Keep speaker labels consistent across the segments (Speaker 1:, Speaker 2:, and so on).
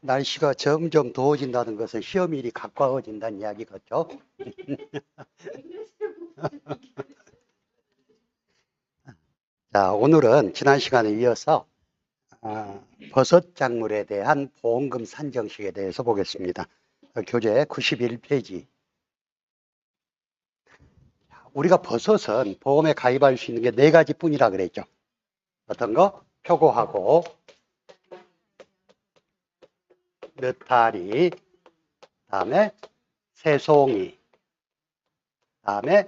Speaker 1: 날씨가 점점 더워진다는 것은 시험일이 가까워진다는 이야기겠죠. 자, 오늘은 지난 시간에 이어서 버섯 작물에 대한 보험금 산정식에 대해서 보겠습니다. 교재 91페이지. 우리가 버섯은 보험에 가입할 수 있는 게 4가지 뿐이라 그랬죠. 어떤 거? 표고하고, 느타리, 다음에 새송이, 다음에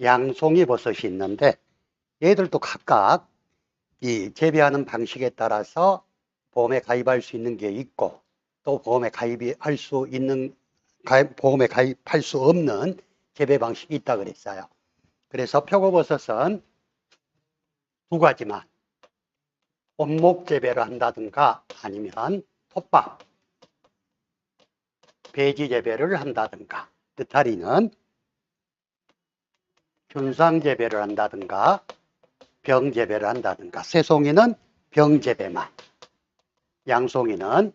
Speaker 1: 양송이 버섯이 있는데, 얘들도 각각 이 재배하는 방식에 따라서 보험에 가입할 수 있는 게 있고, 또 보험에 가입할 수 없는 재배 방식이 있다 그랬어요. 그래서 표고버섯은 2가지만 온목 재배를 한다든가 아니면 톱밥, 배지 재배를 한다든가, 느타리는 균상 재배를 한다든가 병 재배를 한다든가, 새송이는 병 재배만, 양송이는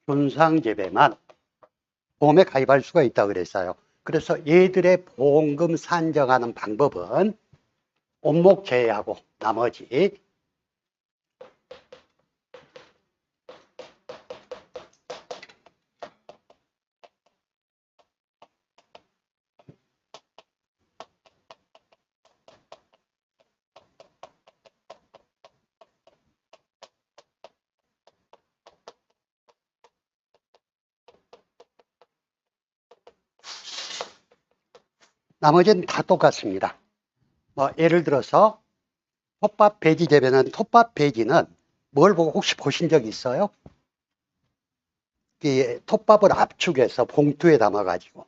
Speaker 1: 균상 재배만 보험에 가입할 수가 있다 그랬어요. 그래서 얘들의 보험금 산정하는 방법은 온목 제외하고 나머지 나머지는 다 똑같습니다. 예를 들어서 톱밥 배지 재배는, 톱밥 배지는 뭘 보고 혹시 보신 적 있어요? 이 톱밥을 압축해서 봉투에 담아가지고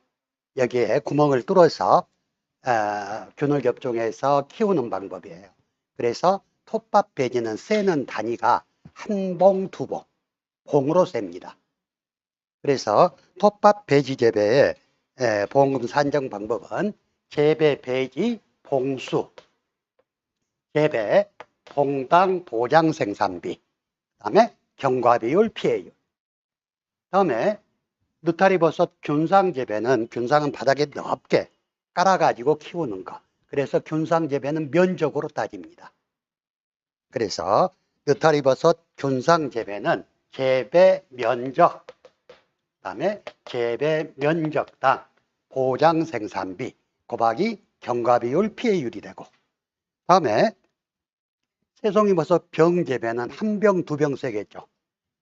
Speaker 1: 여기에 구멍을 뚫어서 균을 겹종해서 키우는 방법이에요. 그래서 톱밥 배지는 세는 단위가 1봉, 2봉, 봉으로 셉니다. 그래서 톱밥 배지 재배의 보험금 산정 방법은 재배 배지 봉수, 재배 봉당 보장 생산비, 그다음에 경과비율 피해율. 다음에 느타리버섯 균상 재배는, 균상은 바닥에 넓게 깔아가지고 키우는 거. 그래서 균상 재배는 면적으로 따집니다. 그래서 느타리버섯 균상 재배는 재배 면적, 그다음에 재배 면적당 보장 생산비 곱하기 경과비율 피해율이 되고, 다음에 새송이 버섯 병 재배는 1병, 2병 세겠죠.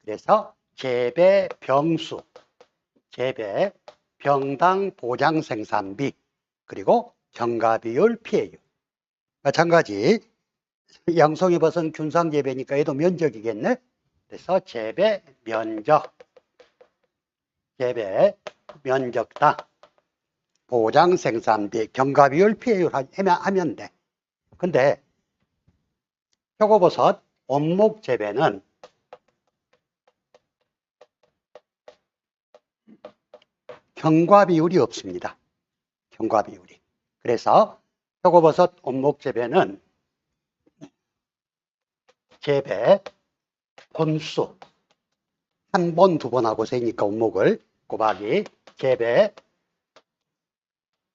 Speaker 1: 그래서 재배 병수, 재배 병당 보장 생산비, 그리고 경과비율 피해율. 마찬가지 양송이 버섯 균상 재배니까 얘도 면적이겠네. 그래서 재배 면적, 재배 면적당 보장 생산비 경과비율 피해율 하면 돼. 근데 표고버섯 온목 재배는 경과비율이 없습니다. 경과비율이. 그래서 표고버섯 온목 재배는 재배 본수 1번, 2번 하고 세니까 온목을 곱하기 재배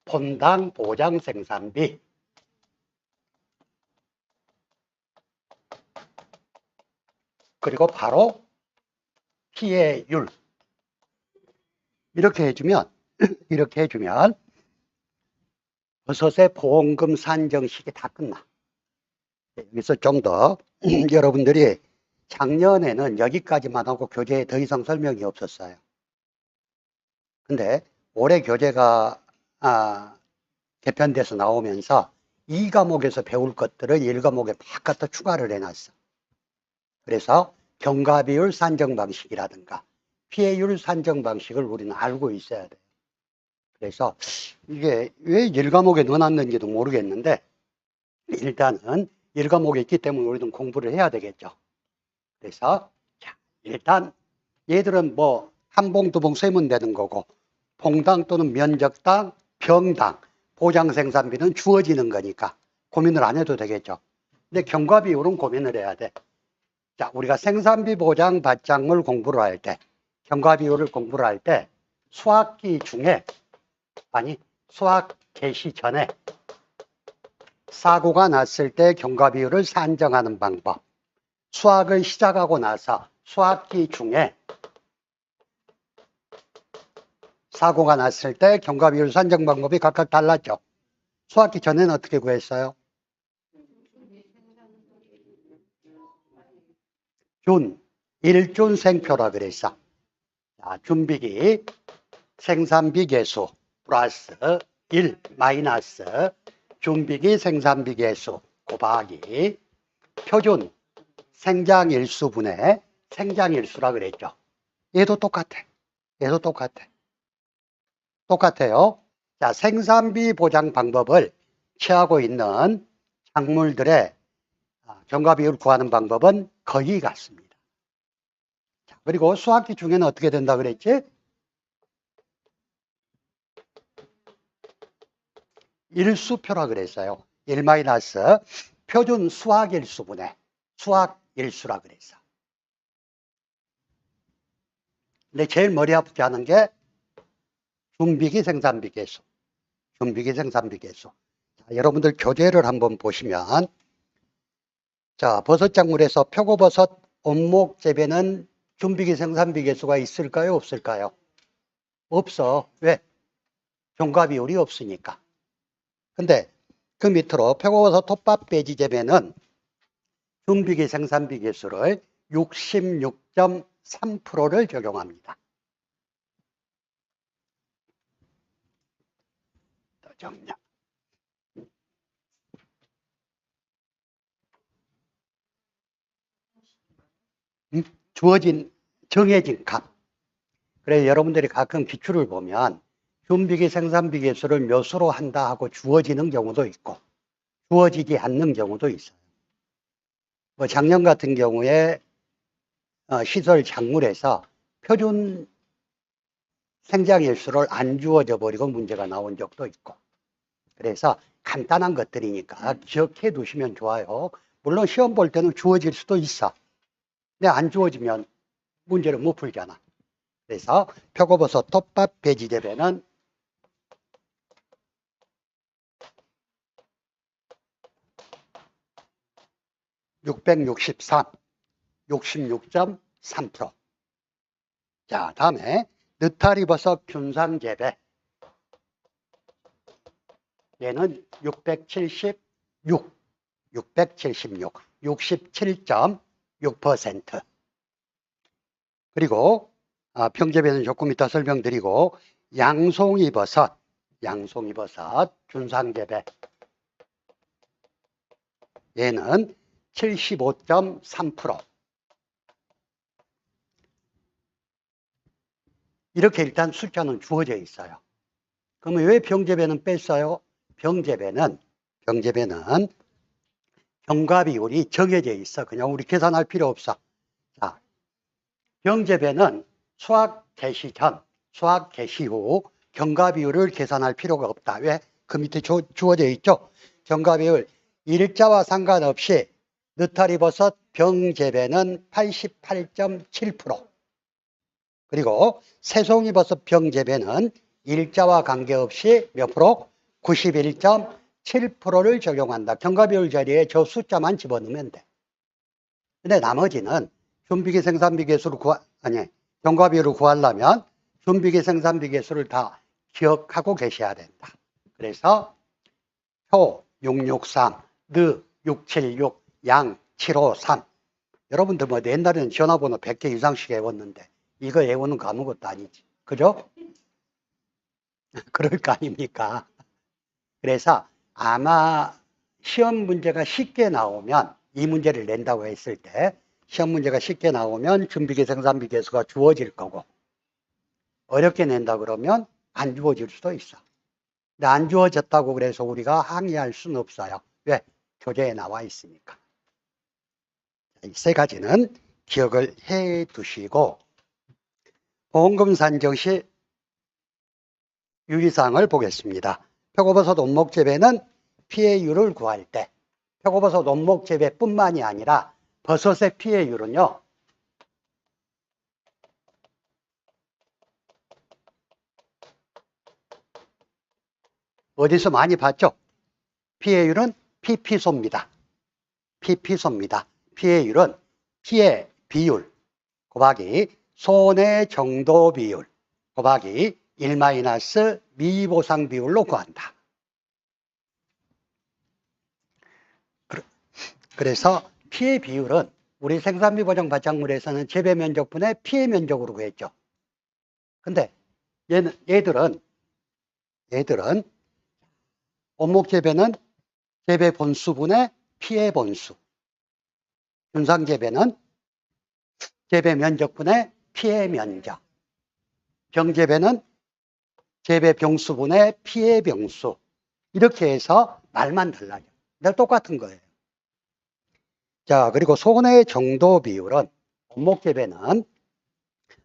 Speaker 1: 본당 보장 생산비 그리고 바로 피해율 이렇게 해주면 버섯의 보험금 산정식이 다 끝나. 여기서 좀 더 여러분들이 작년에는 여기까지만 하고 교재에 더 이상 설명이 없었어요. 근데 올해 교재가 개편돼서 나오면서 2과목에서 배울 것들을 1과목에 막 갖다 추가를 해놨어. 그래서 경과비율 산정 방식이라든가 피해율 산정 방식을 우리는 알고 있어야 돼요. 그래서 이게 왜 1과목에 넣어놨는지도 모르겠는데 일단은 1과목에 있기 때문에 우리는 공부를 해야 되겠죠. 그래서 일단 얘들은 뭐 1봉, 2봉 세면 되는 거고 봉당 또는 면적당, 병당, 보장 생산비는 주어지는 거니까 고민을 안 해도 되겠죠. 근데 경과 비율은 고민을 해야 돼. 자, 우리가 생산비 보장 받장을 공부를 할 때, 경과 비율을 공부를 할 때 수학기 중에, 아니 수학 개시 전에 사고가 났을 때 경과 비율을 산정하는 방법, 수학을 시작하고 나서 수학기 중에 사고가 났을 때 경과 비율 산정 방법이 각각 달랐죠. 수학기 전에는 어떻게 구했어요? 일준생표라 그랬어. 자, 준비기 생산비 계수 플러스 1 마이너스 준비기 생산비 계수 곱하기 표준 생장일수분의 생장일수라 그랬죠. 얘도 똑같아. 얘도 똑같아. 똑같아요. 자, 생산비 보장 방법을 취하고 있는 작물들의 경과 비율 구하는 방법은 거의 같습니다. 자, 그리고 수학기 중에는 어떻게 된다 그랬지? 일수표라 그랬어요. 1 마이너스 표준 수학일수분의 수학일수라 그랬어. 근데 제일 머리 아프게 하는 게 준비기 생산비 계수. 준비기 생산비 계수. 자, 여러분들 교재를 한번 보시면, 자, 버섯작물에서 표고버섯 원목 재배는 준비기 생산비 계수가 있을까요? 없을까요? 없어. 왜? 경과 비율이 없으니까. 근데 그 밑으로 표고버섯 톱밥 배지 재배는 준비기 생산비 계수를 66.3%를 적용합니다. 또 정량. 주어진 정해진 값. 그래서 여러분들이 가끔 기출을 보면 준비기 생산비 계수를 몇으로 한다 하고 주어지는 경우도 있고 주어지지 않는 경우도 있어요. 뭐 작년 같은 경우에 시설 작물에서 표준 생장일수를 안 주어져 버리고 문제가 나온 적도 있고, 그래서 간단한 것들이니까 기억해 두시면 좋아요. 물론 시험 볼 때는 주어질 수도 있어. 근데 안 주어지면 문제를 못 풀잖아. 그래서 표고버섯 톱밥 배지 재배는 66.3%. 자, 다음에 느타리버섯 균상 재배. 얘는 676, 67.6%. 그리고 평재배는 조금 이따 설명드리고, 양송이버섯 균상 재배. 얘는 75.3%. 이렇게 일단 숫자는 주어져 있어요. 그러면 왜 병재배는 뺐어요? 병재배는 경과 비율이 정해져 있어. 그냥 우리 계산할 필요 없어. 자, 병재배는 수학 개시 전, 수학 개시 후 경과 비율을 계산할 필요가 없다. 왜? 그 밑에 주어져 있죠. 경과 비율 일자와 상관없이 느타리버섯 병재배는 88.7%. 그리고 새송이버섯 병재배는 일자와 관계없이 몇 프로? 91.7%를 적용한다. 경과 비율 자리에 저 숫자만 집어넣으면 돼. 근데 나머지는 준비기 생산비 계수를 경과 비율을 구하려면 준비기 생산비 계수를 다 기억하고 계셔야 된다. 그래서 표 663, 느 676, 양 753. 여러분들 뭐 옛날에는 전화번호 100개 이상씩 외웠는데 이거 외우는 거 아무것도 아니지. 그죠? 그럴 거 아닙니까? 그래서 아마 시험 문제가 쉽게 나오면, 이 문제를 낸다고 했을 때 시험 문제가 쉽게 나오면 준비기 생산비 계수가 주어질 거고, 어렵게 낸다 그러면 안 주어질 수도 있어. 근데 안 주어졌다고 그래서 우리가 항의할 수는 없어요. 왜? 교재에 나와 있으니까. 이 세 가지는 기억을 해 두시고, 보험금 산정 시 유의사항을 보겠습니다. 표고버섯 원목 재배는 피해율을 구할 때 표고버섯 원목 재배뿐만이 아니라 버섯의 피해율은요. 어디서 많이 봤죠? 피해율은 PP소입니다. PP소입니다. 피해율은 피해 비율 곱하기 손해 정도 비율 곱하기 1 마이너스 미보상 비율로 구한다. 그래서 피해 비율은 우리 생산비 보정 바짝물에서는 재배 면적분의 피해 면적으로 구했죠. 근데 얘들은 원목 재배는 재배 본수분의 피해 본수, 균상 재배는 재배 면적분의 피해 면적, 병재배는 재배 병수분의 피해 병수. 이렇게 해서 말만 달라요. 근데 똑같은 거예요. 자, 그리고 손해 정도 비율은 원목 재배는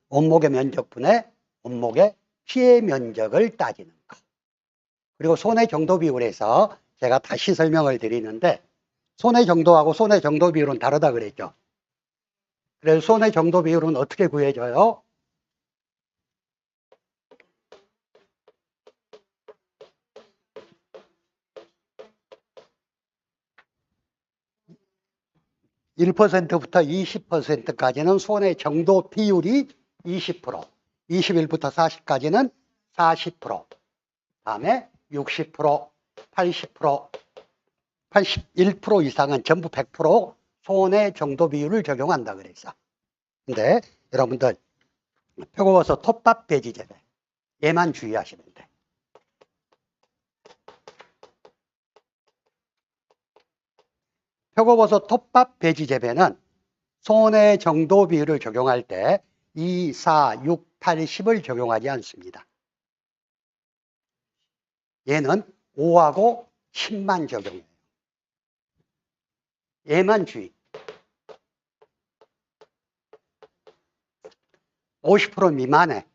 Speaker 1: 원목의 면적분의 원목의 피해 면적을 따지는 거. 그리고 손해 정도 비율에서 제가 다시 설명을 드리는데 손해 정도하고 손해 정도 비율은 다르다 그랬죠. 그래서 손해 정도 비율은 어떻게 구해져요? (1%부터) (20%까지는) 손해 정도 비율이 (20%), (21부터) (40까지는) (40%), 다음에 (60%), (80%), (81% 이상은) 전부 (100% 손해 정도 비율을 적용한다 그랬어. 근데 여러분들 표고버섯 톱밥 배지 재배 얘만 주의하시면 돼. 표고버섯 톱밥 배지 재배는 손해 정도 비율을 적용할 때 2, 4, 6, 8, 10을 적용하지 않습니다. 얘는 5하고 10만 적용해요. 얘만 주의. 50% 미만에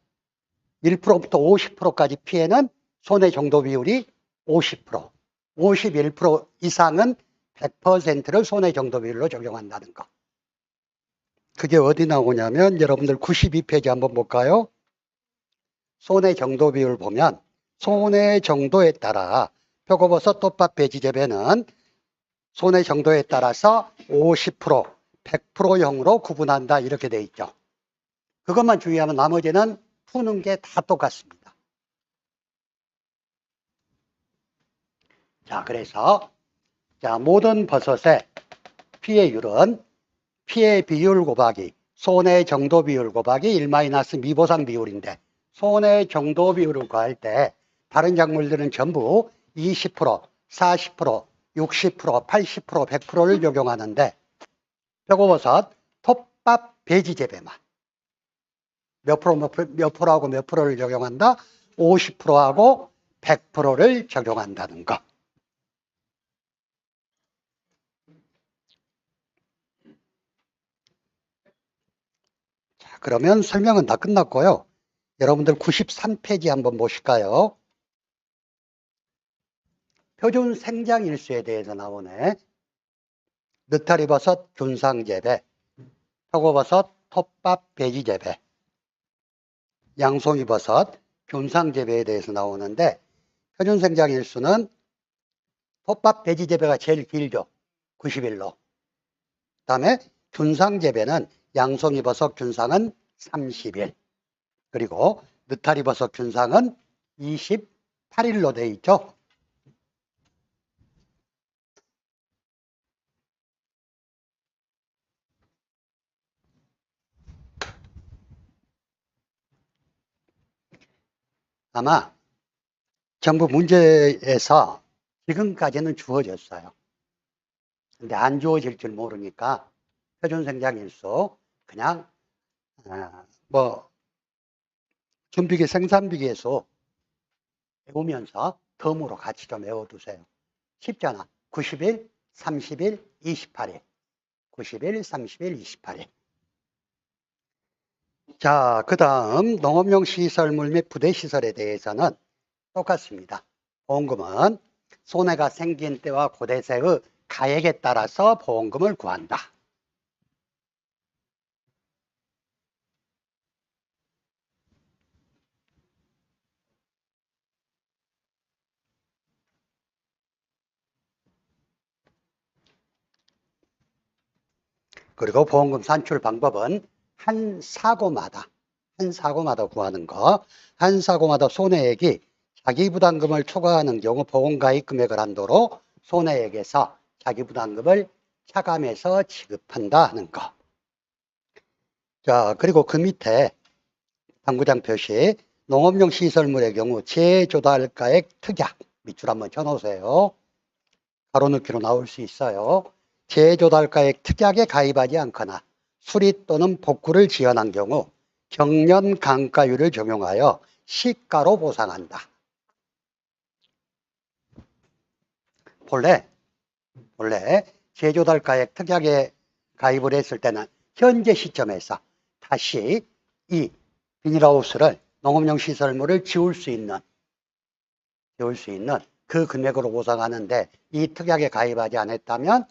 Speaker 1: 1%부터 50%까지 피해는 손해 정도 비율이 50%, 51% 이상은 100%를 손해 정도 비율로 적용한다는 거. 그게 어디 나오냐면 여러분들 92페이지 한번 볼까요? 손해 정도 비율 보면 손해 정도에 따라 표고버섯 톱밥 배지 재배는 손해 정도에 따라서 50%, 100%형으로 구분한다 이렇게 돼 있죠. 그것만 주의하면 나머지는 푸는 게 다 똑같습니다. 자, 그래서 모든 버섯의 피해율은 피해 비율 곱하기 손해 정도 비율 곱하기 1 마이너스 미보상 비율인데 손해 정도 비율을 구할 때 다른 작물들은 전부 20%, 40%, 60%, 80%, 100%를 적용하는데 표고버섯 톱밥 배지 재배만 몇 프로하고 몇 프로를 적용한다? 50%하고 100%를 적용한다는 거. 자, 그러면 설명은 다 끝났고요. 여러분들 93페이지 한번 보실까요? 표준 생장 일수에 대해서 나오네. 느타리버섯 균상 재배, 표고버섯 톱밥 배지 재배, 양송이버섯 균상 재배에 대해서 나오는데 표준 생장 일수는 톱밥 배지 재배가 제일 길죠. 90일로. 그다음에 균상 재배는 양송이버섯 균상은 30일. 그리고 느타리버섯 균상은 28일로 돼 있죠. 아마 정부 문제에서 지금까지는 주어졌어요. 근데 안 주어질 줄 모르니까 표준생장일수 그냥 준비기 생산비계수 외우면서 덤으로 같이 좀 외워두세요. 쉽잖아. 90일, 30일, 28일. 90일, 30일, 28일. 자, 그 다음 농업용 시설물 및 부대시설에 대해서는 똑같습니다. 보험금은 손해가 생긴 때와 고대세의 가액에 따라서 보험금을 구한다. 그리고 보험금 산출 방법은 한 사고마다 구하는 거. 한 사고마다 손해액이 자기 부담금을 초과하는 경우 보험가입 금액을 한도로 손해액에서 자기 부담금을 차감해서 지급한다 하는 거. 자, 그리고 그 밑에 당구장 표시 농업용 시설물의 경우 재조달가액 특약 밑줄 한번 쳐놓으세요. 가로넣기로 나올 수 있어요. 재조달가액 특약에 가입하지 않거나 수리 또는 복구를 지연한 경우 경련 감가율을 적용하여 시가로 보상한다. 본래 재조달가액 특약에 가입을 했을 때는 현재 시점에서 다시 이 비닐하우스를 농업용 시설물을 지울 수 있는 그 금액으로 보상하는데 이 특약에 가입하지 않았다면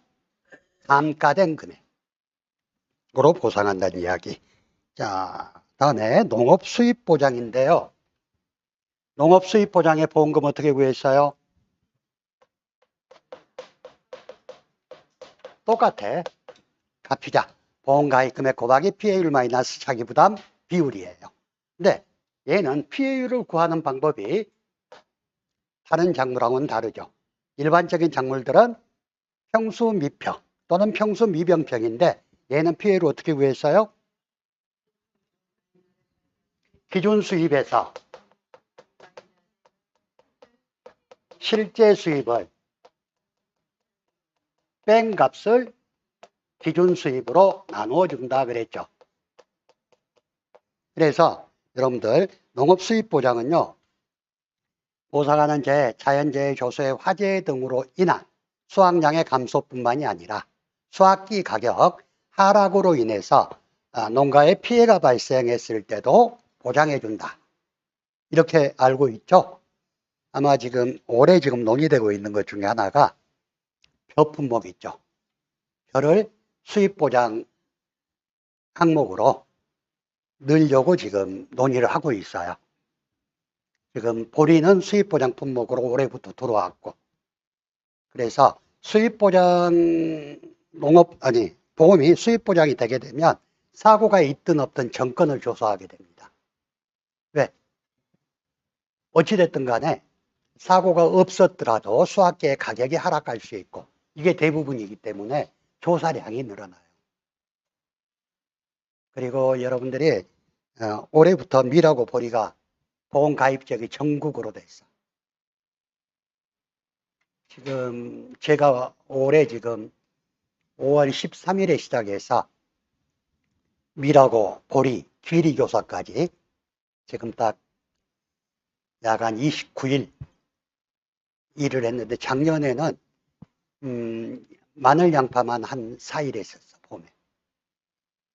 Speaker 1: 감가된 금액으로 보상한다는 이야기. 자, 다음에 농업수입보장인데요. 농업수입보장의 보험금 어떻게 구했어요? 똑같아. 값이자 보험가입금액 곱하기 피해율 마이너스 자기부담 비율이에요. 근데 얘는 피해율을 구하는 방법이 다른 작물하고는 다르죠. 일반적인 작물들은 평수 미평 또는 평수 미병평인데 얘는 피해율을 어떻게 구했어요? 기준 수입에서 실제 수입을 뺀 값을 기준 수입으로 나누어 준다 그랬죠. 그래서 여러분들 농업 수입 보장은요, 보상하는 재해, 자연재해, 조소의 화재 등으로 인한 수확량의 감소뿐만이 아니라 수확기 가격 하락으로 인해서 농가에 피해가 발생했을 때도 보장해 준다. 이렇게 알고 있죠. 아마 올해 논의되고 있는 것 중에 하나가 벼 품목 있죠. 벼를 수입 보장 항목으로 넣으려고 지금 논의를 하고 있어요. 지금 보리는 수입 보장 품목으로 올해부터 들어왔고, 그래서 수입 보장 보험이 수입 보장이 되게 되면 사고가 있든 없든 정권을 조사하게 됩니다. 왜? 어찌됐든 간에 사고가 없었더라도 수확기의 가격이 하락할 수 있고, 이게 대부분이기 때문에 조사량이 늘어나요. 그리고 여러분들이 올해부터 밀하고 보리가 보험 가입적이 전국으로 됐어. 제가 올해 5월 13일에 시작해서 밀하고 보리 귀리 교사까지 지금 딱 약 한 29일 일을 했는데, 작년에는 마늘 양파만 한 4일 했었어, 봄에.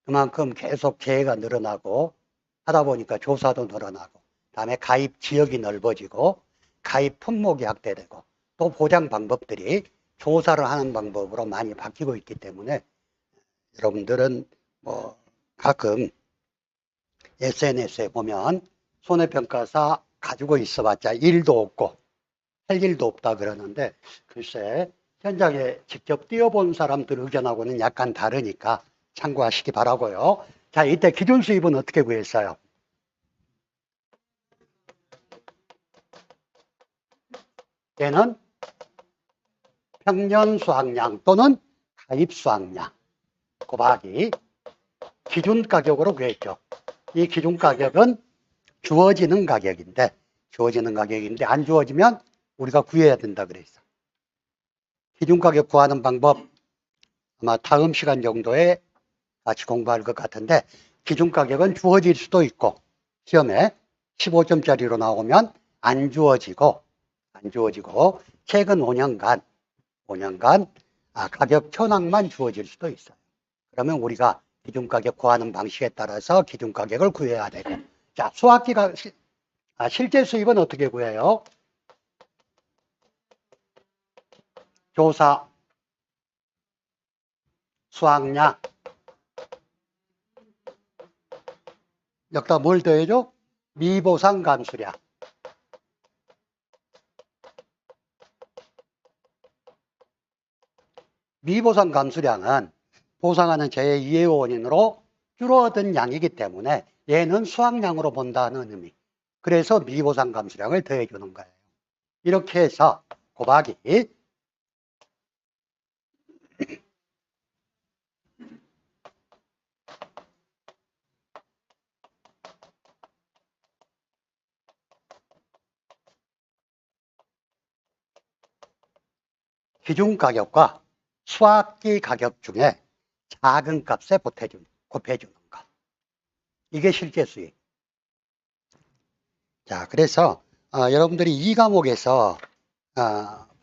Speaker 1: 그만큼 계속 재해가 늘어나고 하다 보니까 조사도 늘어나고, 다음에 가입 지역이 넓어지고 가입 품목이 확대되고 또 보장 방법들이 조사를 하는 방법으로 많이 바뀌고 있기 때문에 여러분들은 가끔 SNS에 보면 손해평가사 가지고 있어봤자 일도 없고 할 일도 없다 그러는데, 글쎄 현장에 직접 뛰어본 사람들 의견하고는 약간 다르니까 참고하시기 바라고요. 자, 이때 기준 수입은 어떻게 구했어요? 얘는 평년 수확량 또는 가입 수확량 곱하기 기준 가격으로 구했죠. 이 기준 가격은 주어지는 가격인데 안 주어지면 우리가 구해야 된다 그랬어. 기준 가격 구하는 방법 아마 다음 시간 정도에 같이 공부할 것 같은데, 기준 가격은 주어질 수도 있고 시험에 15점짜리로 나오면 안 주어지고 최근 5년간 가격 현황만 주어질 수도 있어요. 그러면 우리가 기준 가격 구하는 방식에 따라서 기준 가격을 구해야 되고, 자, 수확기가 실제 수입은 어떻게 구해요? 조사, 수확량. 여기다 뭘 더해줘? 미보상 감수량. 미보상 감수량은 보상하는 제2의 원인으로 줄어든 양이기 때문에 얘는 수확량으로 본다는 의미. 그래서 미보상 감수량을 더해주는 거예요. 이렇게 해서 곱하기 기준가격과 수확기 가격 중에 작은 값에 곱해주는 것. 이게 실제 수익. 자, 그래서 여러분들이 이 과목에서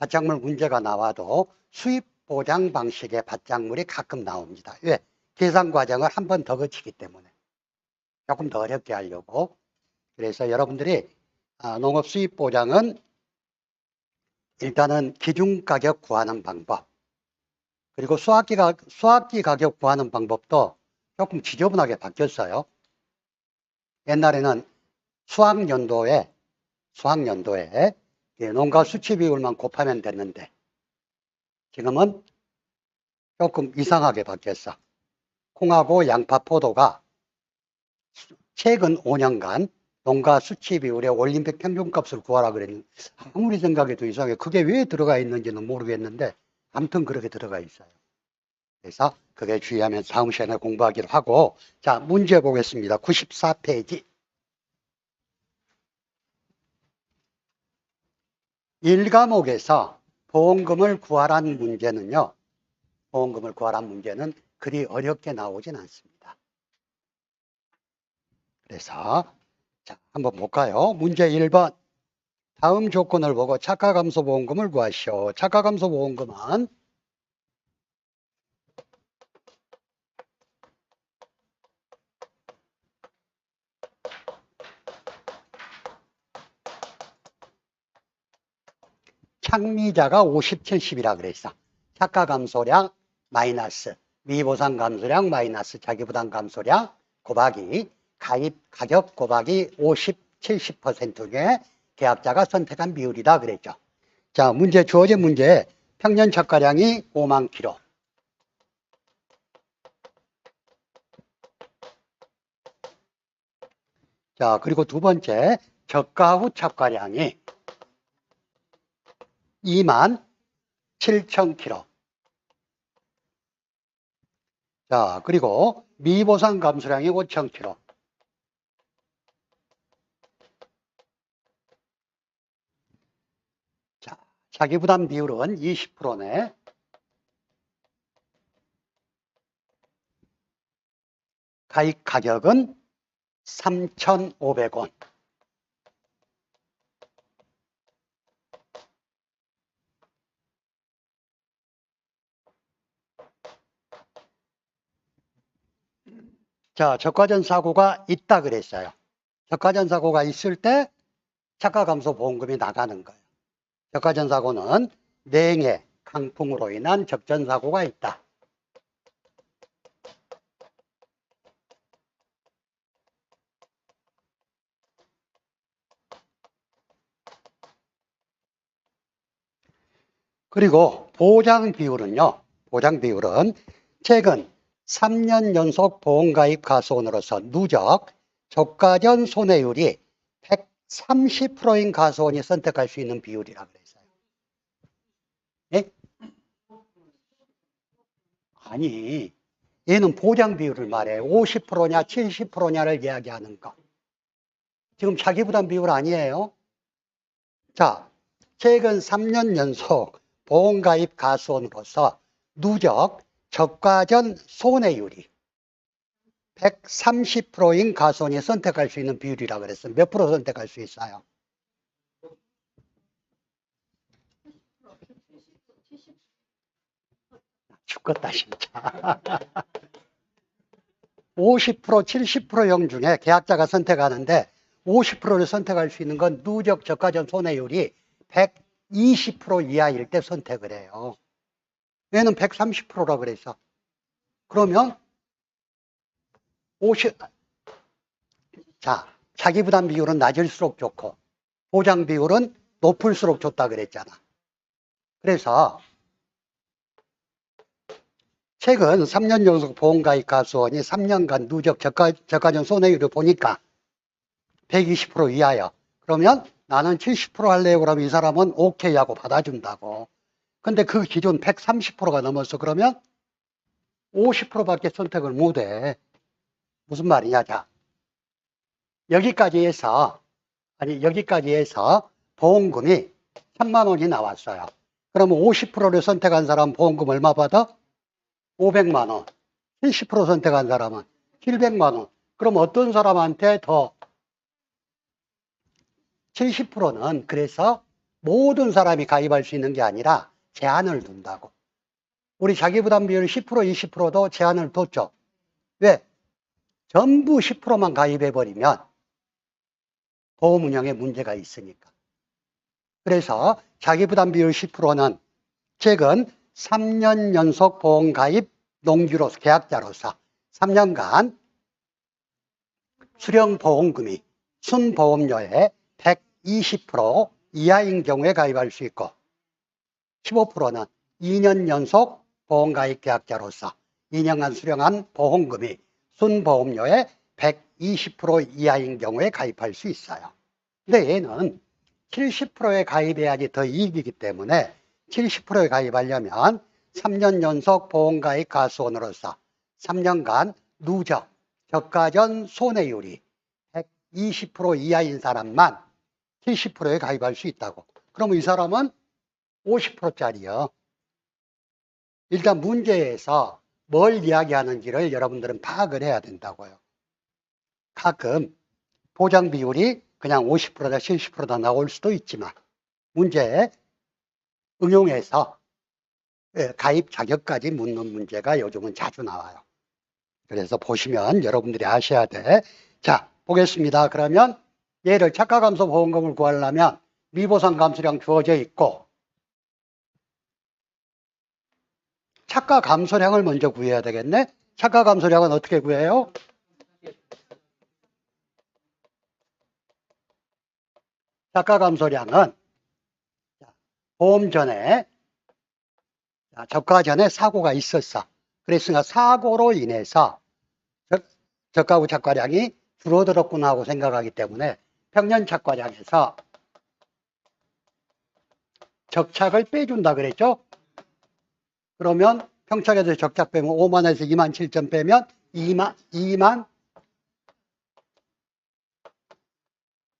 Speaker 1: 밭작물 문제가 나와도 수입보장 방식의 밭작물이 가끔 나옵니다. 왜? 계산 과정을 한 번 더 거치기 때문에. 조금 더 어렵게 하려고. 그래서 여러분들이 농업 수입보장은 일단은 기준가격 구하는 방법, 그리고 수확기 가격 구하는 방법도 조금 지저분하게 바뀌었어요. 옛날에는 수확연도에 농가 수치 비율만 곱하면 됐는데 지금은 조금 이상하게 바뀌었어. 콩하고 양파, 포도가 최근 5년간 농가 수치 비율의 올림픽 평균값을 구하라 그랬는데 아무리 생각해도 이상해. 그게 왜 들어가 있는지는 모르겠는데 아무튼 그렇게 들어가 있어요. 그래서 그게 주의하면서 다음 시간에 공부하기로 하고, 자, 문제 보겠습니다. 94페이지. 1과목에서 보험금을 구하라는 문제는요, 보험금을 구하라는 문제는 그리 어렵게 나오진 않습니다. 그래서 자, 한번 볼까요? 문제 1번. 다음 조건을 보고 차가감소보험금을 구하시오. 차가감소보험금은 창미자가 50, 70이라 그랬어. 차가감소량 마이너스 미보상 감소량 마이너스 자기부담 감소량 곱하기 가입 가격 곱하기 50, 70% 중에 계약자가 선택한 비율이다 그랬죠. 자, 문제 주어진 문제 평년 저가량이 5만 킬로. 자, 그리고 두 번째 저가 후 저가량이 2만 7천 킬로. 자, 그리고 미보상 감소량이 5천 킬로. 자, 자기부담 비율은 20%네. 가입 가격은 3,500원. 자, 적과전 사고가 있다 그랬어요. 적과전 사고가 있을 때 차가감소보험금이 나가는 거예요. 적과전 사고는 냉해, 강풍으로 인한 적전 사고가 있다. 그리고 보장 비율은요. 보장 비율은 최근 3년 연속 보험가입 가수원으로서 누적 적과전 손해율이 130%인 가수원이 선택할 수 있는 비율이라고 그랬어요. 예? 아니, 얘는 보장 비율을 말해. 50%냐 70%냐를 이야기하는 거. 지금 자기부담 비율 아니에요. 자, 최근 3년 연속 보험가입 가수원으로서 누적 적과전 손해율이 130%인 가수원이 선택할 수 있는 비율이라고 그랬어요. 몇 프로 선택할 수 있어요? 죽겠다 진짜. 50%, 70%형 중에 계약자가 선택하는데 50%를 선택할 수 있는 건 누적 적과전 손해율이 120% 이하일 때 선택을 해요. 얘는 130%라 그랬어. 그러면 50, 자, 자기 부담 비율은 낮을수록 좋고 보장 비율은 높을수록 좋다 그랬잖아. 그래서 최근 3년 연속 보험가입 가수원이 3년간 누적 저가전 손해율을 보니까 120% 이하여. 그러면 나는 70% 할래요. 그러면 이 사람은 오케이 하고 받아준다고. 근데 그 기준 130%가 넘었어. 그러면 50%밖에 선택을 못해. 무슨 말이냐. 자, 여기까지 해서 보험금이 3만 원이 나왔어요. 그러면 50%를 선택한 사람 보험금 얼마 받아? 500만 원. 70% 선택한 사람은 700만 원. 그럼 어떤 사람한테 더? 70%는 그래서 모든 사람이 가입할 수 있는 게 아니라 제한을 둔다고. 우리 자기부담 비율 10%, 20%도 제한을 뒀죠. 왜? 전부 10%만 가입해버리면 보험 운영에 문제가 있으니까. 그래서 자기부담 비율 10%는 최근 3년 연속 보험 가입 농주로서 계약자로서 3년간 수령 보험금이 순보험료의 120% 이하인 경우에 가입할 수 있고 15%는 2년 연속 보험 가입 계약자로서 2년간 수령한 보험금이 순보험료의 120% 이하인 경우에 가입할 수 있어요. 근데 얘는 70%에 가입해야지 더 이익이기 때문에 70%에 가입하려면 3년 연속 보험가입 가수원으로서 3년간 누적 저가전 손해율이 120% 이하인 사람만 70%에 가입할 수 있다고. 그러면 이 사람은 50%짜리요. 일단 문제에서 뭘 이야기하는지를 여러분들은 파악을 해야 된다고요. 가끔 보장 비율이 그냥 50%다 70%다 나올 수도 있지만 문제에 응용해서 가입 자격까지 묻는 문제가 요즘은 자주 나와요. 그래서 보시면 여러분들이 아셔야 돼. 자, 보겠습니다. 그러면 얘를 착가감소 보험금을 구하려면 미보상 감소량 주어져 있고 착가 감소량을 먼저 구해야 되겠네. 착가 감소량은 어떻게 구해요? 착가 감소량은 보험 전에 저가 전에 사고가 있었어. 그랬으니까 사고로 인해서 저가 후 착과량이 줄어들었구나 하고 생각하기 때문에 평년 착과량에서 적착을 빼준다 그랬죠? 그러면 평착에서 적착 빼면 5만에서 2만 7천 빼면 2만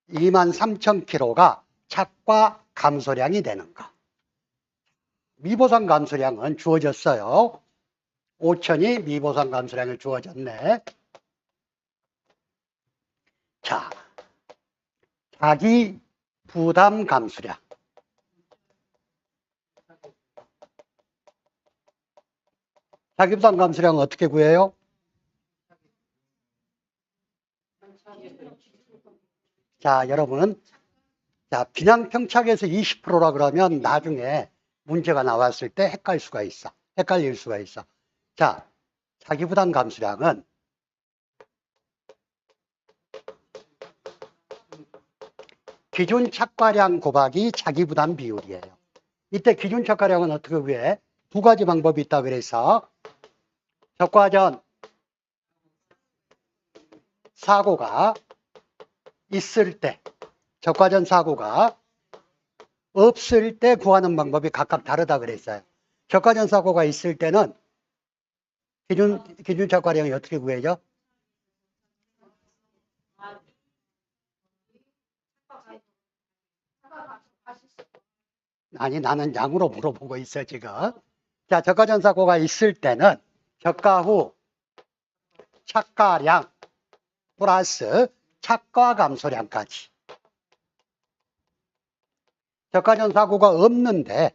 Speaker 1: 3천 킬로가 착과 감소량이 되는 거. 미보상 감소량은 주어졌어요. 5천이 미보상 감소량을 주어졌네. 자, 자기 부담 감소량. 자기 부담 감소량은 어떻게 구해요? 자, 여러분. 자, 비낭평착에서 20%라 그러면 나중에 문제가 나왔을 때 헷갈릴 수가 있어. 자, 자기 부담 감소량은 기준 착과량 곱하기 자기 부담 비율이에요. 이때 기준 착과량은 어떻게 구해? 두 가지 방법이 있다 그래서 적과전 사고가 있을 때, 적과전 사고가 없을 때 구하는 방법이 각각 다르다 그랬어요. 적과전 사고가 있을 때는 기준 적과량이 어떻게 구해져? 아니, 나는 양으로 물어보고 있어, 지금. 자, 적과전 사고가 있을 때는 적과 후 착과량 플러스 착과 감소량까지. 적과전 사고가 없는데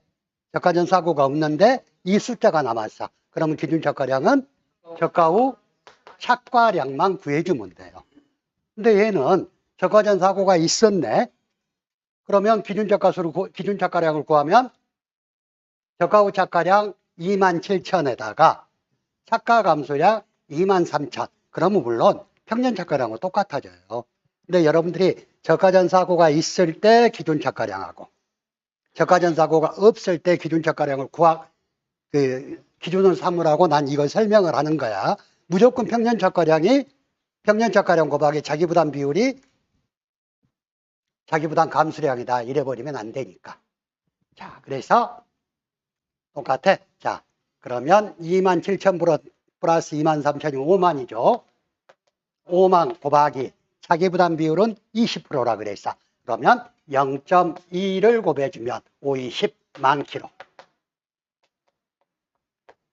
Speaker 1: 이 숫자가 남았어. 그러면 기준 적과량은 적과 후 착과량만 구해주면 돼요. 근데 얘는 적과전 사고가 있었네. 그러면 기준 착과량을 구하면 적과 후 착과량 27,000에다가 착가 감소량 23,000. 그러면 물론 평년 착가량은 똑같아져요. 근데 여러분들이 저가전 사고가 있을 때 기준 착가량하고 저가전 사고가 없을 때 기준 착가량을 기준을 삼으라고 난 이걸 설명을 하는 거야. 무조건 평년 착가량 곱하기 자기부담 비율이 자기부담 감소량이다 이래버리면 안 되니까. 자, 그래서 똑같아. 자, 그러면 27,000 플러스 23,000이 5만이죠. 5만 곱하기 자기부담 비율은 20%라 그랬어. 그러면 0.2를 곱해주면 520만 킬로.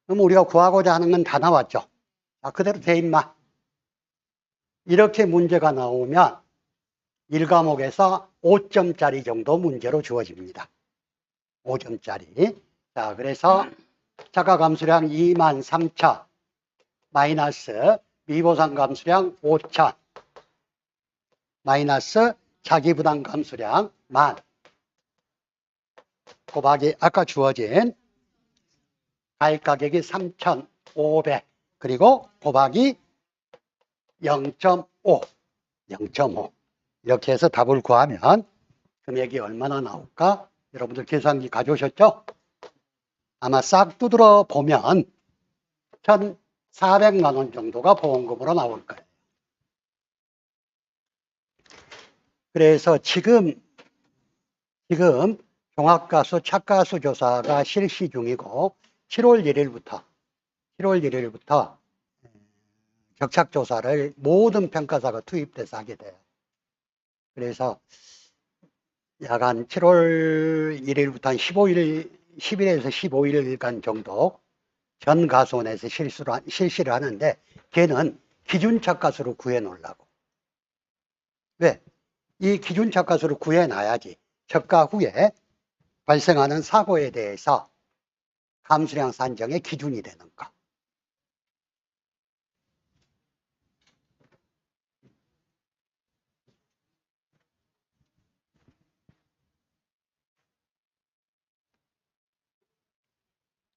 Speaker 1: 그럼 우리가 구하고자 하는 건 다 나왔죠. 자, 그대로 돼 임마. 이렇게 문제가 나오면 1과목에서 5점짜리 정도 문제로 주어집니다. 5점짜리. 자, 그래서 착가 감소량 23,000 마이너스 미보상 감소량 5,000 마이너스 자기부담 감소량 10,000 곱하기 아까 주어진 가입 가격이 3,500 그리고 곱하기 0.5 이렇게 해서 답을 구하면 금액이 얼마나 나올까? 여러분들 계산기 가져오셨죠? 아마 싹 두드려 보면 1,400만 원 정도가 보험금으로 나올 거예요. 그래서 지금 종합가수 착가수 조사가 실시 중이고 7월 1일부터 격착조사를 모든 평가사가 투입돼서 하게 돼요. 그래서 약간 7월 1일부터 한 10일에서 15일간 정도 전 가수원에서 실시를 하는데 걔는 기준 착가수로 구해 놓으려고. 왜? 이 기준 착가수를 구해 놔야지 적가 후에 발생하는 사고에 대해서 감수량 산정의 기준이 되는 거.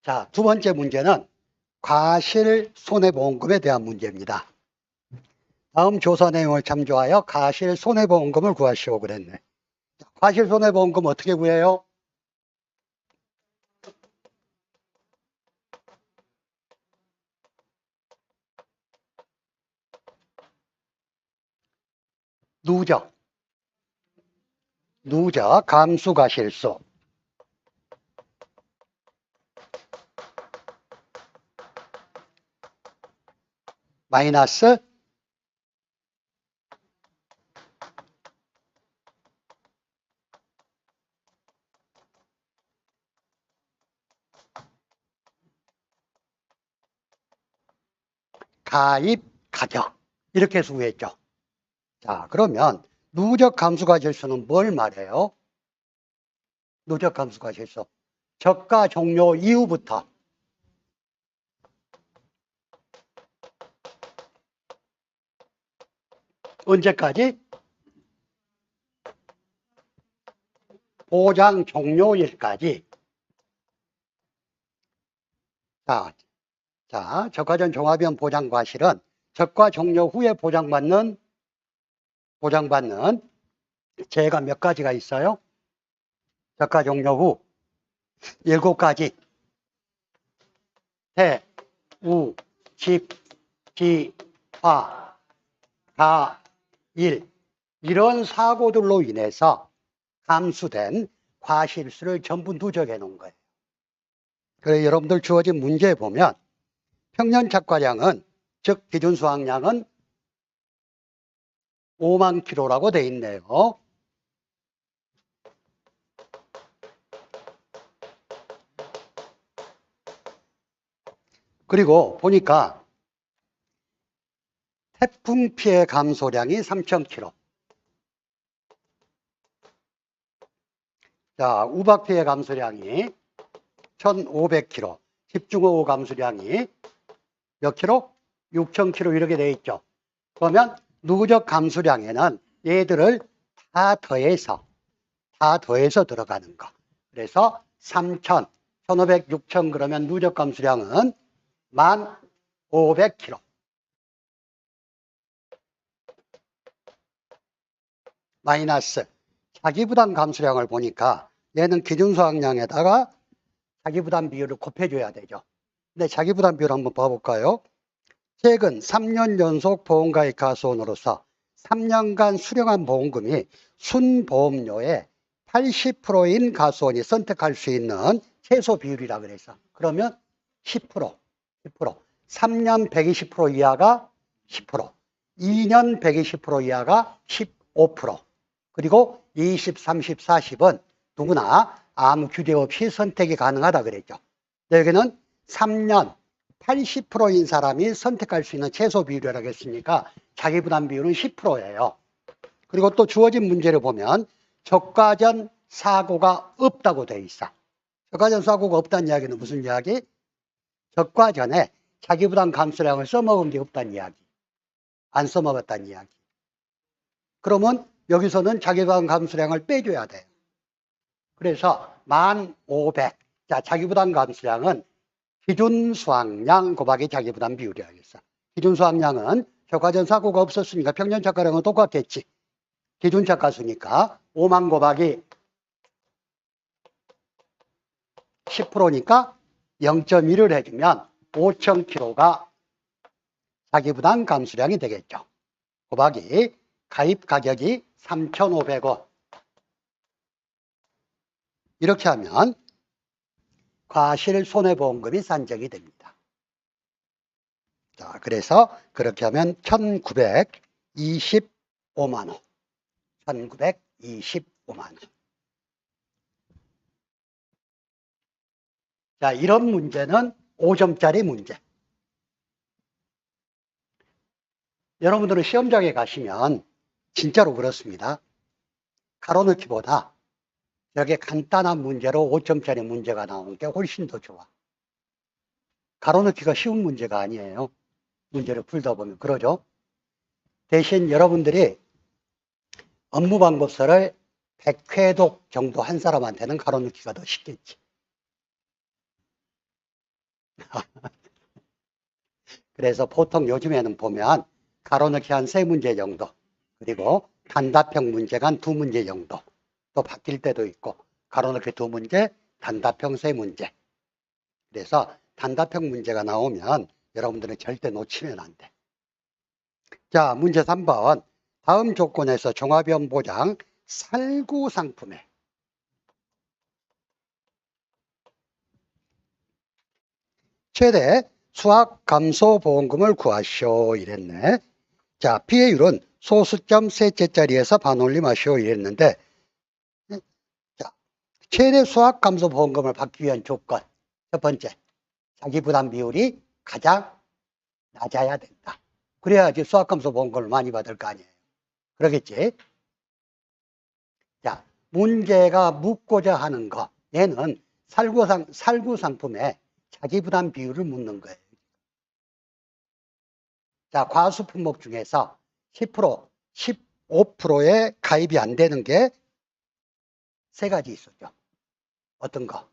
Speaker 1: 자, 두 번째 문제는 과실 손해보험금에 대한 문제입니다. 다음 조사 내용을 참조하여 과실 손해보험금을 구하시오 그랬네. 과실 손해보험금 어떻게 구해요? 누적 감수과실수 마이너스 가입 가격 이렇게 해서 구했죠. 자, 그러면 누적 감수과실수는 뭘 말해요? 누적 감수과실수 저가 종료 이후부터 언제까지? 보장 종료일까지. 자, 적가전 종합위험 보장과실은 적가 종료 후에 보장받는 재해가 몇 가지가 있어요? 적가 종료 후 7가지. 태, 우, 집, 기, 화, 가, 일 이런 사고들로 인해서 감수된 과실수를 전부 누적해 놓은 거예요. 그래서 여러분들 주어진 문제에 보면 평년 착과량은 즉 기준 수확량은 5만 킬로라고 돼 있네요. 그리고 보니까 태풍 피해 감소량이 3,000kg. 자, 우박 피해 감소량이 1,500kg. 집중호우 감소량이 몇 킬로? 6,000kg 이렇게 돼 있죠. 그러면 누적 감소량에는 얘들을 다 더해서 들어가는 거. 그래서 3,000, 1500, 6000 그러면 누적 감수량은 1500kg. 마이너스 자기부담 감수량을 보니까 얘는 기준 수확량에다가 자기부담 비율을 곱해줘야 되죠. 근데 자기부담 비율 한번 봐볼까요? 최근 3년 연속 보험가입 가수원으로서 3년간 수령한 보험금이 순보험료의 80%인 가수원이 선택할 수 있는 최소 비율이라 그래서 그러면 10%, 3년 120% 이하가 10%, 2년 120% 이하가 15%, 그리고 20, 30, 40은 누구나 아무 규제 없이 선택이 가능하다 그랬죠. 여기는 3년 80%인 사람이 선택할 수 있는 최소 비율이라고 했으니까 자기부담 비율은 10%예요. 그리고 또 주어진 문제를 보면 적과전 사고가 없다고 돼 있어. 적과전 사고가 없다는 이야기는 무슨 이야기? 적과전에 자기부담 감수량을 써먹은 게 없다는 이야기. 안 써먹었다는 이야기. 그러면 여기서는 자기부담 감수량을 빼줘야 돼요. 그래서 1500. 자, 자기부담 감수량은 기준 수확량 곱하기 자기부담 비율이라겠어. 기준 수확량은 적과전 사고가 없었으니까 평년 착가량은 똑같겠지. 기준 착가수니까 5만 곱하기 10%니까 0.1을 해주면 5,000kg가 자기부담 감수량이 되겠죠. 곱하기 가입 가격이 3,500원. 이렇게 하면 과실 손해보험금이 산정이 됩니다. 자, 그래서 그렇게 하면 1,925만 원. 1,925만 원. 자, 이런 문제는 5점짜리 문제. 여러분들은 시험장에 가시면 진짜로 그렇습니다. 가로넣기보다 여기 간단한 문제로 5점짜리 문제가 나오는 게 훨씬 더 좋아. 가로넣기가 쉬운 문제가 아니에요. 문제를 풀다 보면 그러죠. 대신 여러분들이 업무방법서를 100회독 정도 한 사람한테는 가로넣기가 더 쉽겠지. 그래서 보통 요즘에는 보면 가로넣기 한 3문제 정도, 그리고 단답형 문제가 한 2문제 정도, 또 바뀔 때도 있고 가로넣기 2문제, 단답형 3문제. 그래서 단답형 문제가 나오면 여러분들은 절대 놓치면 안 돼. 자, 문제 3번. 다음 조건에서 종합위험 보장 살구 상품에 최대 수확 감소 보험금을 구하시오 이랬네. 자, 피해율은 소수점 셋째 자리에서 반올림하시오 이랬는데, 자, 최대 수확 감소 보험금을 받기 위한 조건. 첫 번째, 자기 부담 비율이 가장 낮아야 된다. 그래야지 수확 감소 보험금을 많이 받을 거 아니에요. 그러겠지? 자, 문제가 묻고자 하는 거. 얘는 살구 상품에 자기 부담 비율을 묻는 거예요. 자, 과수 품목 중에서 10%, 15%에 가입이 안 되는 게 3가지 있었죠. 어떤 거?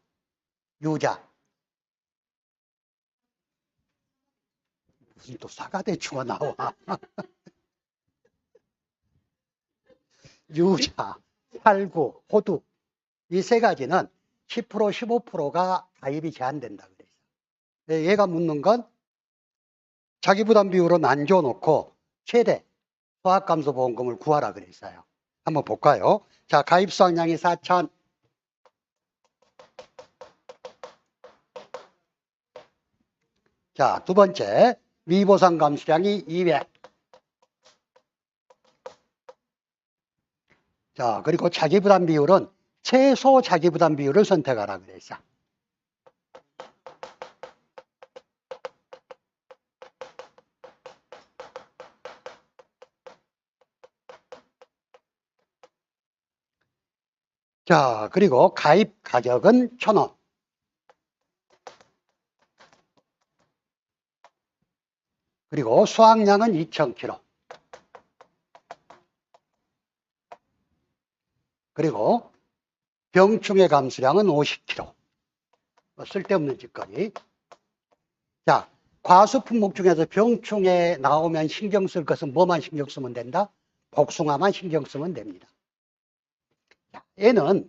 Speaker 1: 유자. 무슨 또 사과대추가 나와. 유자, 살구, 호두. 이 3가지는 10%, 15%가 가입이 제한된다 그래서. 얘가 묻는 건 자기 부담 비율은 안 줘놓고 최대 소학감소보험금을 구하라 그랬어요. 한번 볼까요? 자, 가입 수확량이 4,000. 자, 두 번째, 미보상 감수량이 200. 자, 그리고 자기부담 비율은 최소 자기부담 비율을 선택하라 그랬어. 자, 그리고 가입 가격은 1,000원. 그리고 수확량은 2,000kg. 그리고 병충해 감수량은 50kg. 뭐 쓸데없는 짓거리. 자, 과수 품목 중에서 병충해 나오면 신경 쓸 것은 뭐만 신경 쓰면 된다? 복숭아만 신경 쓰면 됩니다. 자, 얘는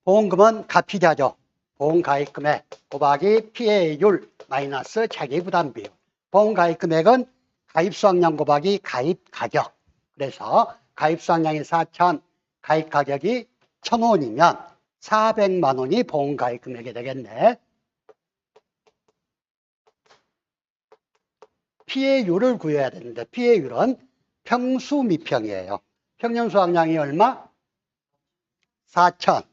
Speaker 1: 보험금은 가피자죠. 보험가입금액 곱하기 피해율 마이너스 자기부담 비율. 보험가입금액은 가입수확량 곱하기 가입가격. 그래서 가입수확량이 4천, 가입가격이 1,000원이면 400만 원이 보험가입금액이 되겠네. 피해율을 구해야 되는데 피해율은 평수 미평이에요. 평년수확량이 얼마? 4천.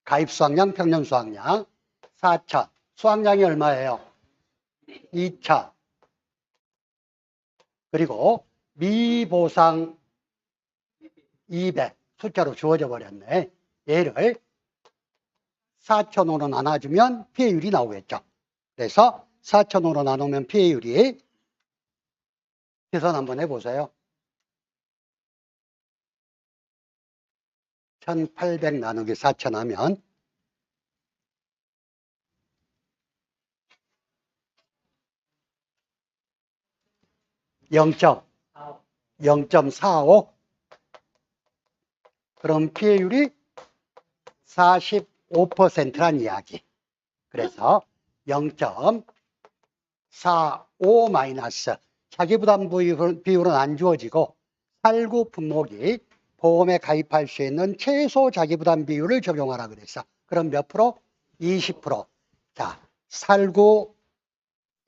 Speaker 1: 가입수확량, 평년수확량 4천. 수확량이 얼마예요? 2천. 그리고 미보상 200. 숫자로 주어져 버렸네. 얘를 4천으로 나눠주면 피해율이 나오겠죠. 그래서 4천으로 나누면 피해율이 계산 한번 해보세요. 1800 나누기 4천 하면 0.45. 그럼 피해율이 45%란 이야기. 그래서 0.45 마이너스 자기부담 비율은 안 주어지고 살구 품목이 보험에 가입할 수 있는 최소 자기부담 비율을 적용하라 그랬어. 그럼 몇 프로? 20%. 자, 살구,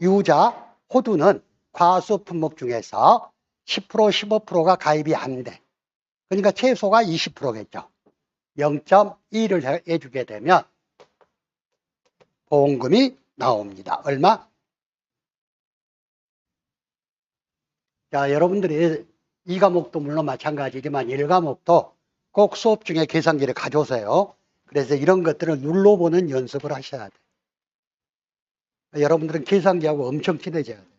Speaker 1: 유자, 호두는 과수 품목 중에서 10%, 15%가 가입이 안 돼. 그러니까 최소가 20%겠죠. 0.1을 해주게 되면 보험금이 나옵니다. 얼마? 자, 여러분들이 이 과목도 물론 마찬가지지만 1과목도 꼭 수업 중에 계산기를 가져오세요. 그래서 이런 것들을 눌러보는 연습을 하셔야 돼요. 여러분들은 계산기하고 엄청 친해져야 돼요.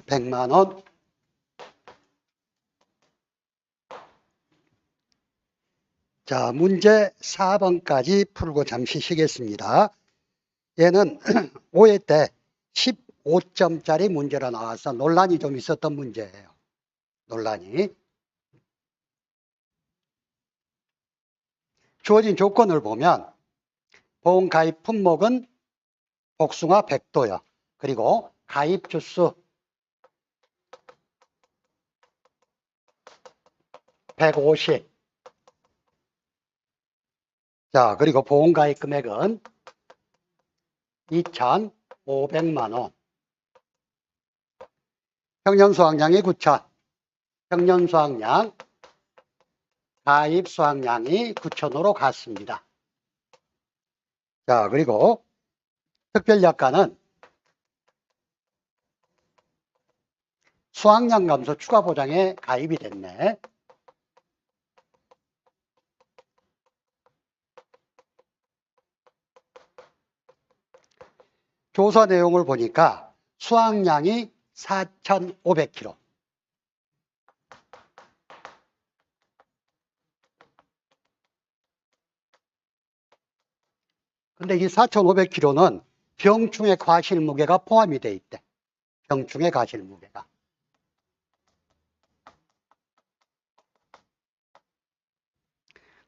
Speaker 1: 100만 원. 자, 문제 4번까지 풀고 잠시 쉬겠습니다. 얘는 5회 때 15점짜리 문제로 나와서 논란이 좀 있었던 문제예요. 논란이. 주어진 조건을 보면 보험 가입 품목은 복숭아 100도요. 그리고 가입 주수 150. 자, 그리고 보험 가입 금액은 2,500만 원. 평년 수확량이 9천. 평년 수확량, 가입 수확량이 9천으로 갔습니다. 자, 그리고 특별약관은 수확량 감소 추가 보장에 가입이 됐네. 조사 내용을 보니까 수확량이 4,500kg. 근데 이 4,500kg는 병충해 과실 무게가 포함이 돼 있대. 병충해 과실 무게가.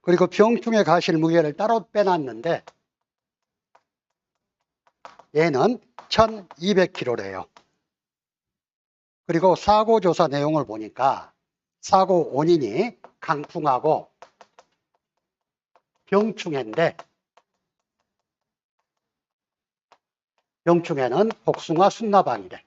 Speaker 1: 그리고 병충해 과실 무게를 따로 빼놨는데 얘는 1,200kg래요. 그리고 사고 조사 내용을 보니까 사고 원인이 강풍하고 병충해인데 병충해는 복숭아 순나방이래.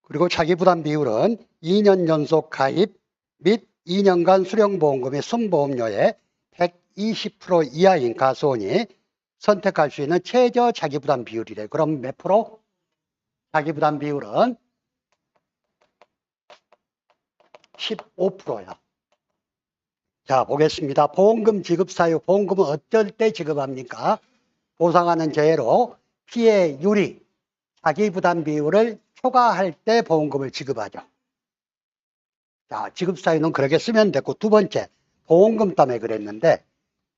Speaker 1: 그리고 자기부담 비율은 2년 연속 가입 및 2년간 수령보험금의 순보험료의 120% 이하인 가수원이 선택할 수 있는 최저 자기부담 비율이래. 그럼 몇 프로? 자기부담 비율은 15%야. 자, 보겠습니다. 보험금 지급 사유. 보험금은 어떨 때 지급합니까? 보상하는 재해로 피해율이 자기부담 비율을 초과할 때 보험금을 지급하죠. 자, 지급 사유는 그렇게 쓰면 됐고, 두 번째, 보험금 때문에 그랬는데,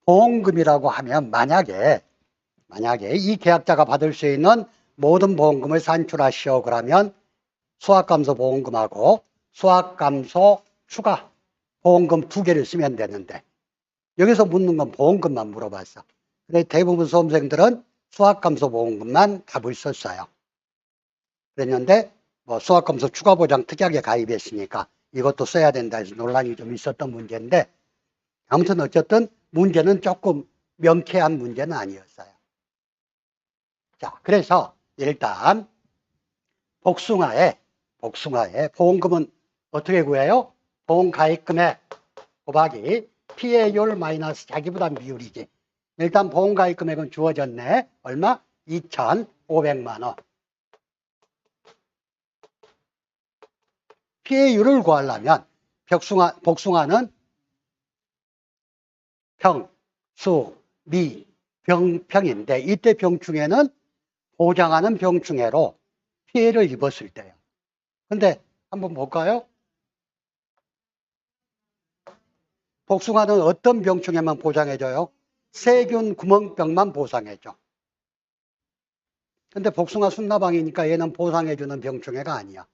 Speaker 1: 보험금이라고 하면 만약에 이 계약자가 받을 수 있는 모든 보험금을 산출하시오 그러면 수확감소 보험금하고 수확감소 추가 보험금 두 개를 쓰면 되는데, 여기서 묻는 건 보험금만 물어봤어. 근데 대부분 수험생들은 수확감소 보험금만 답을 썼어요. 그랬는데 뭐 수확감소 추가보장 특약에 가입했으니까 이것도 써야 된다 해서 논란이 좀 있었던 문제인데, 아무튼 어쨌든 문제는 조금 명쾌한 문제는 아니었어요. 자, 그래서 일단 복숭아에 보험금은 어떻게 구해요? 보험가입금액 곱하기 피해율 마이너스 자기부담 비율이지. 일단 보험가입금액은 주어졌네. 얼마? 2,500만 원. 피해율을 구하려면 복숭아는 평, 수, 미, 병평인데 이때 병충해는 보장하는 병충해로 피해를 입었을 때요. 근데 한번 볼까요? 복숭아는 어떤 병충해만 보장해줘요? 세균 구멍병만 보상해줘. 근데 복숭아 순나방이니까 얘는 보상해주는 병충해가 아니야.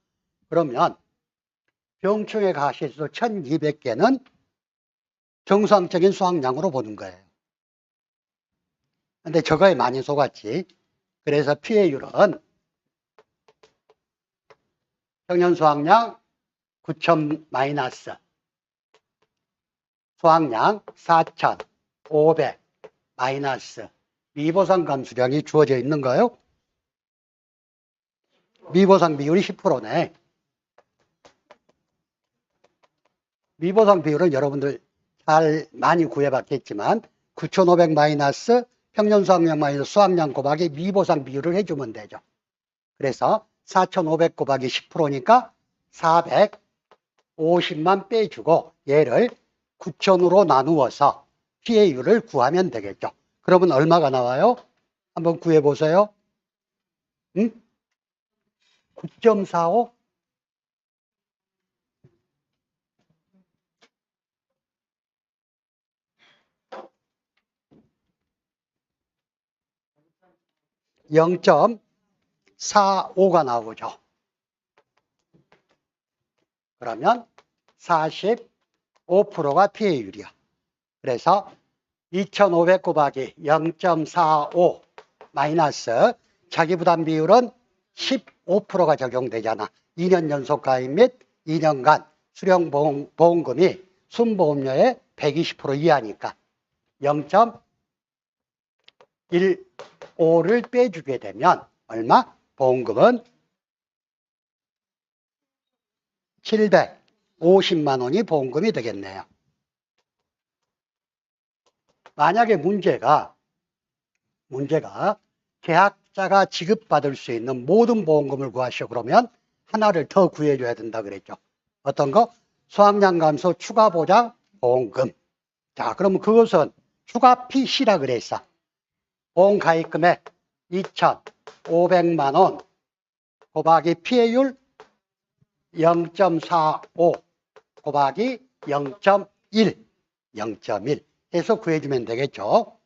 Speaker 1: 그러면 병충해 가시수 1200개는 정상적인 수확량으로 보는 거예요. 근데 저거에 많이 속았지. 그래서 피해율은 평년 수확량 9,000 마이너스 수확량 4,500 마이너스 미보상 감수량이 주어져 있는가요? 미보상 비율이 10%네. 미보상 비율은 여러분들 잘 많이 구해봤겠지만 9,500 마이너스 평년 수확량 마이너스 수확량 곱하기 미보상 비율을 해주면 되죠. 그래서 4,500 곱하기 10%니까 450만 빼주고 얘를 9,000으로 나누어서 피해율을 구하면 되겠죠. 그러면 얼마가 나와요? 한번 구해보세요. 9.45? (0.45가) 나오죠. 그러면 45%가 피해율이야. 그래서 2,500 곱하기 0.45 마이너스 자기부담 비율은 15%가 적용되잖아. 2년 연속 가입 및 2년간 수령 보험금이 순보험료의 120% 이하니까 0.15를 빼주게 되면 얼마? 보험금은 750만 원이 보험금이 되겠네요. 만약에 문제가 계약자가 지급받을 수 있는 모든 보험금을 구하시오 그러면 하나를 더 구해줘야 된다 그랬죠. 어떤 거? 수확량 감소 추가 보장 보험금. 자, 그러면 그것은 추가 PC라 그랬어. 보험 가입금액 2,500만 원 곱하기 피해율 0.45 곱하기 0.1 해서 구해주면 되겠죠.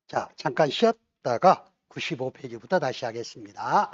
Speaker 1: 자, 잠깐 쉬었다가 95페이지부터 다시 하겠습니다.